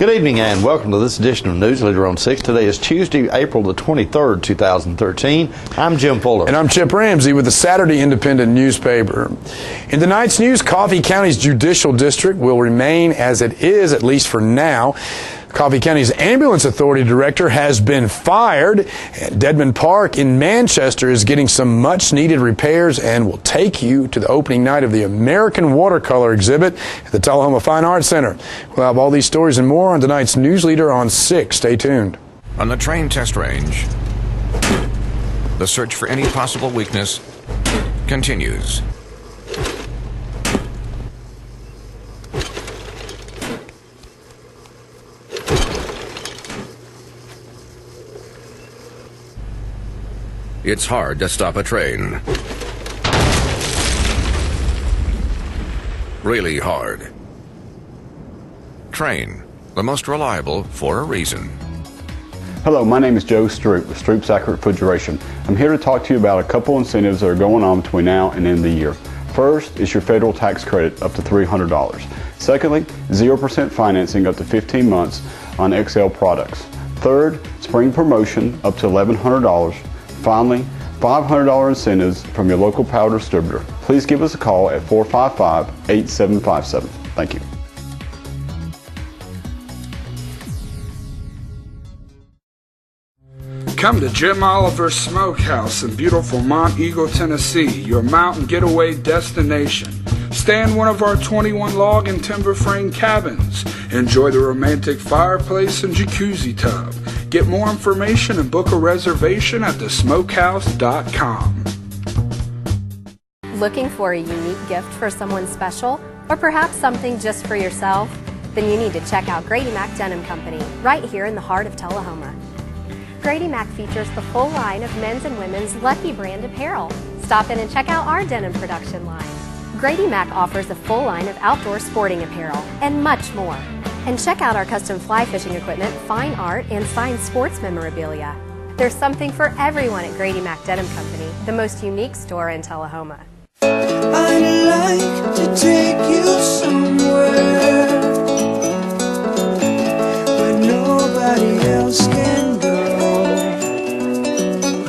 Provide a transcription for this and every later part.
Good evening and welcome to this edition of Newsleader on 6. Today is Tuesday, April the 23rd, 2013. I'm Jim Fuller. And I'm Chip Ramsey with the Saturday Independent newspaper. In tonight's news, Coffee County's judicial district will remain as it is, at least for now. Coffee County's ambulance authority director has been fired. Dedmon Park in Manchester is getting some much-needed repairs, and will take you to the opening night of the American Watercolor exhibit at the Tullahoma Fine Arts Center. We'll have all these stories and more on tonight's Newsleader on 6. Stay tuned. On the train test range, the search for any possible weakness continues. It's hard to stop a train. Really hard. Train, the most reliable for a reason. Hello, my name is Joe Stroop with Stroop's Refrigeration. I'm here to talk to you about a couple incentives that are going on between now and end of the year. First is your federal tax credit up to $300. Secondly, 0% financing up to 15 months on XL products. Third, spring promotion up to $1,100. Finally, $500 incentives from your local power distributor. Please give us a call at 455-8757. Thank you. Come to Jim Oliver Smokehouse in beautiful Mont Eagle, Tennessee, your mountain getaway destination. Stay in one of our 21 log and timber frame cabins. Enjoy the romantic fireplace and jacuzzi tub. Get more information and book a reservation at thesmokehouse.com. Looking for a unique gift for someone special, or perhaps something just for yourself? Then you need to check out Grady Mac Denim Company, right here in the heart of Tullahoma. Grady Mac features the full line of men's and women's Lucky brand apparel. Stop in and check out our denim production line. Grady Mac offers a full line of outdoor sporting apparel and much more. And check out our custom fly fishing equipment, fine art, and signed sports memorabilia. There's something for everyone at Grady Mac Denim Company, the most unique store in Tullahoma. I'd like to take you somewhere where nobody else can go.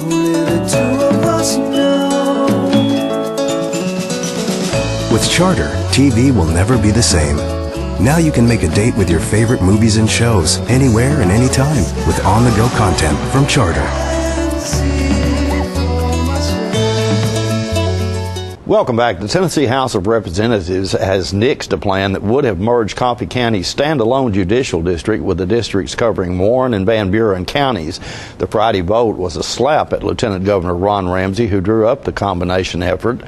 Only the two of us know. With Charter, TV will never be the same. Now you can make a date with your favorite movies and shows, anywhere and anytime, with on-the-go content from Charter. Welcome back. The Tennessee House of Representatives has nixed a plan that would have merged Coffee County's standalone judicial district with the districts covering Warren and Van Buren counties. The Friday vote was a slap at Lieutenant Governor Ron Ramsey, who drew up the combination effort.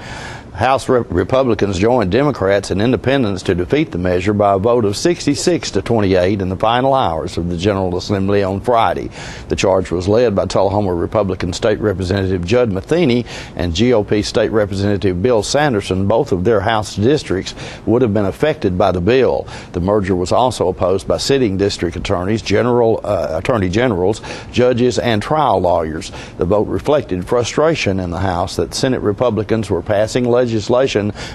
House Republicans joined Democrats and Independents to defeat the measure by a vote of 66 to 28 in the final hours of the General Assembly on Friday. The charge was led by Tullahoma Republican State Representative Judd Matheny and GOP State Representative Bill Sanderson. Both of their House districts would have been affected by the bill. The merger was also opposed by sitting district attorneys, attorney generals, judges, and trial lawyers. The vote reflected frustration in the House that Senate Republicans were passing legislation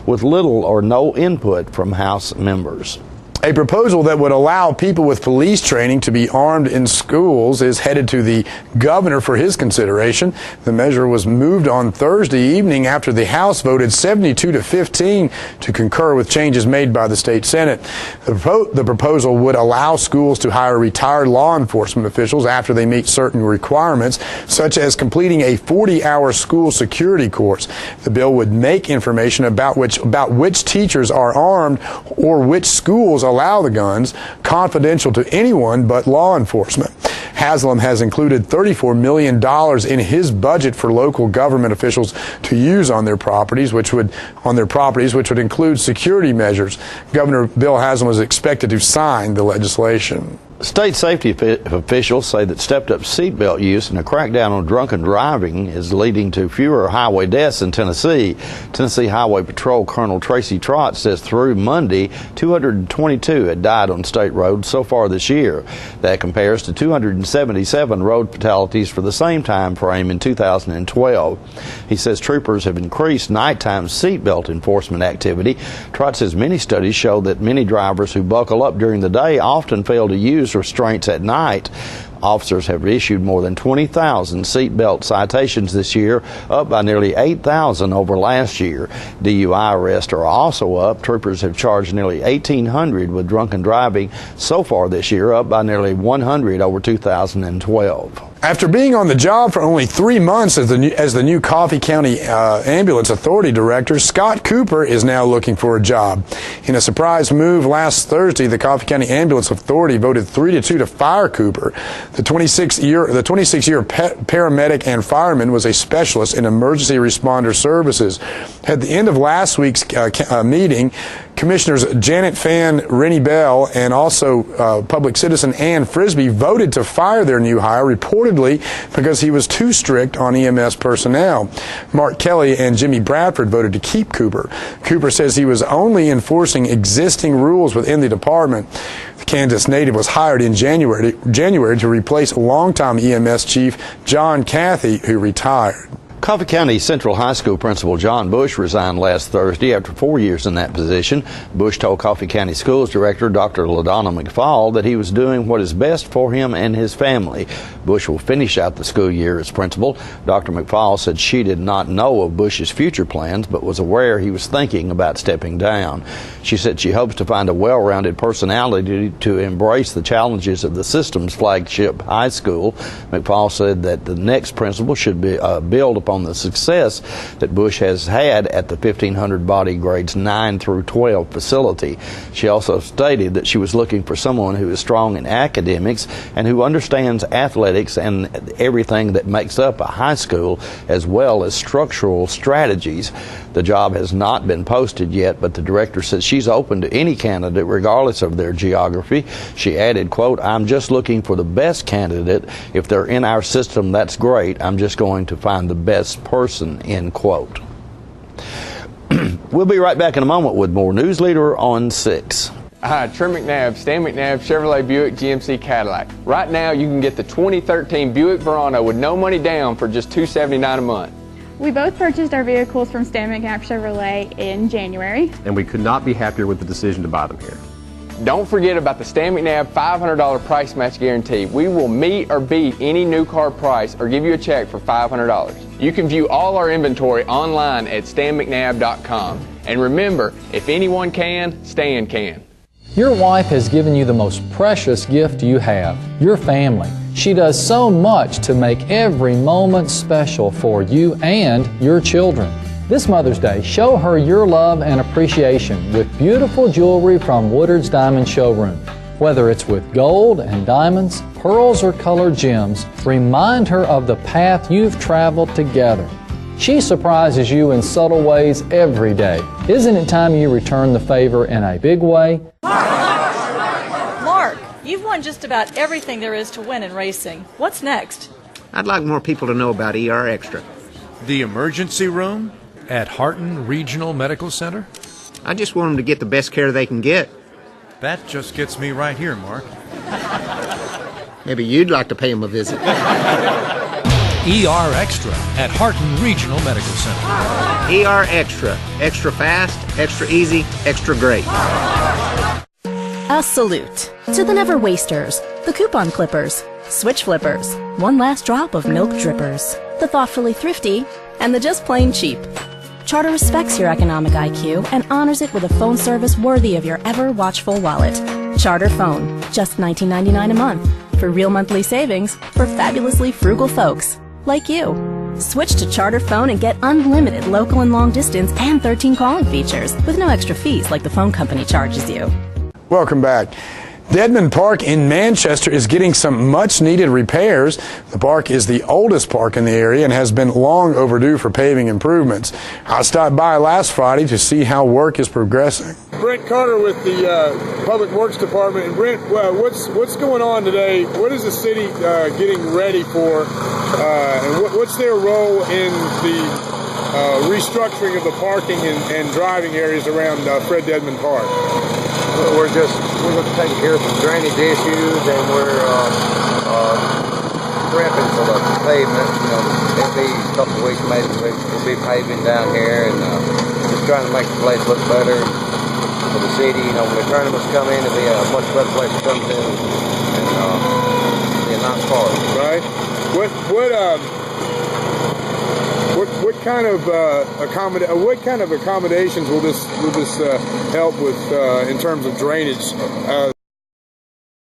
with little or no input from House members. A proposal that would allow people with police training to be armed in schools is headed to the governor for his consideration. The measure was moved on Thursday evening after the House voted 72 to 15 to concur with changes made by the state Senate. The proposal would allow schools to hire retired law enforcement officials after they meet certain requirements, such as completing a 40-hour school security course. The bill would make information about which teachers are armed or which schools allow the guns confidential to anyone but law enforcement. Haslam has included $34 million in his budget for local government officials to use on their properties, which would include security measures. Governor Bill Haslam is expected to sign the legislation. State safety officials say that stepped-up seatbelt use and a crackdown on drunken driving is leading to fewer highway deaths in Tennessee. Tennessee Highway Patrol Colonel Tracy Trott says through Monday, 222 had died on state roads so far this year. That compares to 277 road fatalities for the same time frame in 2012. He says troopers have increased nighttime seatbelt enforcement activity. Trott says many studies show that many drivers who buckle up during the day often fail to use use restraints at night. Officers have issued more than 20,000 seatbelt citations this year, up by nearly 8,000 over last year. DUI arrests are also up. Troopers have charged nearly 1,800 with drunken driving so far this year, up by nearly 100 over 2012. After being on the job for only 3 months as the new Coffee County Ambulance Authority Director, Scott Cooper is now looking for a job. In a surprise move last Thursday, the Coffee County Ambulance Authority voted 3-2 to fire Cooper. The 26-year paramedic and fireman was a specialist in emergency responder services. At the end of last week's meeting, Commissioners Janet Fan, Rennie Bell, and also public citizen Ann Frisbee voted to fire their new hire, reportedly because he was too strict on EMS personnel. Mark Kelly and Jimmy Bradford voted to keep Cooper. Cooper says he was only enforcing existing rules within the department. The Kansas native was hired in January to replace longtime EMS chief John Cathy, who retired. Coffee County Central High School Principal John Bush resigned last Thursday after 4 years in that position. Bush told Coffee County Schools Director Dr. LaDonna McFall that he was doing what is best for him and his family. Bush will finish out the school year as principal. Dr. McFall said she did not know of Bush's future plans, but was aware he was thinking about stepping down. She said she hopes to find a well-rounded personality to embrace the challenges of the system's flagship high school. McFall said that the next principal should build upon the success that Bush has had at the 1,500 body grades 9 through 12 facility. She also stated that she was looking for someone who is strong in academics and who understands athletics and everything that makes up a high school, as well as structural strategies. The job has not been posted yet, but the director says she's open to any candidate regardless of their geography. She added, quote, "I'm just looking for the best candidate. If they're in our system, that's great. I'm just going to find the best person," end quote. We'll be right back in a moment with more Newsleader on 6. Hi, Trim McNabb, Stan McNabb, Chevrolet Buick GMC Cadillac. Right now, you can get the 2013 Buick Verano with no money down for just $279 a month. We both purchased our vehicles from Stan McNabb Chevrolet in January. And we could not be happier with the decision to buy them here. Don't forget about the Stan McNabb $500 price match guarantee. We will meet or beat any new car price or give you a check for $500. You can view all our inventory online at stanmcnabb.com. And remember, if anyone can, Stan can. Your wife has given you the most precious gift you have, your family. She does so much to make every moment special for you and your children. This Mother's Day, show her your love and appreciation with beautiful jewelry from Woodards Diamond Showroom. Whether it's with gold and diamonds, pearls, or colored gems, remind her of the path you've traveled together. She surprises you in subtle ways every day. Isn't it time you return the favor in a big way? Mark, you've won just about everything there is to win in racing. What's next? I'd like more people to know about ER Extra. The emergency room at Harton Regional Medical Center? I just want them to get the best care they can get. That just gets me right here, Mark. Maybe you'd like to pay them a visit. ER Extra at Harton Regional Medical Center. ER Extra. Extra fast, extra easy, extra great. A salute to the never wasters, the coupon clippers, switch flippers, one last drop of milk drippers, the thoughtfully thrifty, and the just plain cheap. Charter respects your economic IQ and honors it with a phone service worthy of your ever-watchful wallet. Charter Phone, just $19.99 a month, for real monthly savings for fabulously frugal folks like you. Switch to Charter Phone and get unlimited local and long distance and 13 calling features with no extra fees like the phone company charges you. Welcome back. Dedmon Park in Manchester is getting some much-needed repairs. The park is the oldest park in the area and has been long overdue for paving improvements. I stopped by last Friday to see how work is progressing. Brent Carter with the Public Works Department. And Brent, what's going on today? What is the city getting ready for? And what's their role in the restructuring of the parking and driving areas around Fred Dedmon Park? We're taking care of some drainage issues, and we're prepping for the pavement. It'll be a couple of weeks maybe we'll be paving down here, and just trying to make the place look better for the city. When the tournaments come in, it'll be a much better place to come to. And What kind of accommodations will this help with in terms of drainage?